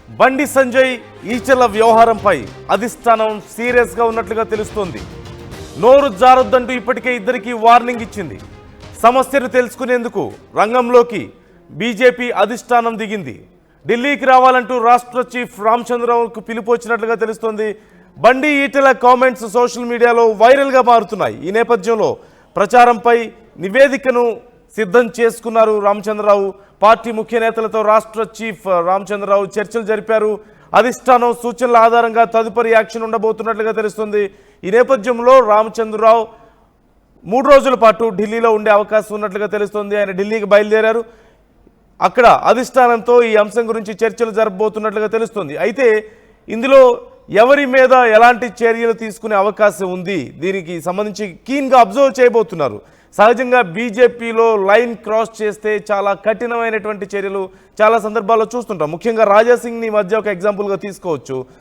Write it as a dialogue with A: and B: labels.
A: బండి సంజయ్ ఈచల వ్యవహారంపై అధిష్టానం సీరియస్గా ఉన్నట్లుగా తెలుస్తోంది. నోరు జారొద్దంటూ ఇప్పటికే ఇద్దరికి వార్నింగ్ ఇచ్చింది. సమస్యను తెలుసుకునేందుకు రంగంలోకి బీజేపీ అధిష్టానం దిగింది. ఢిల్లీకి రావాలంటూ రాష్ట్ర చీఫ్ రామచంద్రరావుకు పిలుపు వచ్చినట్లుగా తెలుస్తోంది. బండి ఈటెల కామెంట్స్ సోషల్ మీడియాలో వైరల్గా మారుతున్నాయి. ఈ నేపథ్యంలో ప్రచారంపై నివేదికను సిద్ధం చేసుకున్నారు రామచంద్రరావు. పార్టీ ముఖ్య నేతలతో రాష్ట్ర చీఫ్ రామచంద్రరావు చర్చలు జరిపారు. అధిష్టానం సూచనల ఆధారంగా తదుపరి యాక్షన్ ఉండబోతున్నట్లుగా తెలుస్తుంది. ఈ నేపథ్యంలో రామచంద్రరావు 3 రోజుల పాటు ఢిల్లీలో ఉండే అవకాశం ఉన్నట్లుగా తెలుస్తుంది. ఆయన ఢిల్లీకి బయలుదేరారు. అక్కడ అధిష్టానంతో ఈ అంశం గురించి చర్చలు జరపబోతున్నట్లుగా తెలుస్తుంది. అయితే ఇందులో ఎవరి మీద ఎలాంటి చర్యలు తీసుకునే అవకాశం ఉంది, దీనికి సంబంధించి కీన్గా అబ్జర్వ్ చేయబోతున్నారు. సహజంగా బీజేపీలో లైన్ క్రాస్ చేస్తే చాలా కఠినమైనటువంటి చర్యలు చాలా సందర్భాల్లో చూస్తుంటాం. ముఖ్యంగా రాజాసింగ్ని మధ్య ఒక ఎగ్జాంపుల్గా తీసుకోవచ్చు.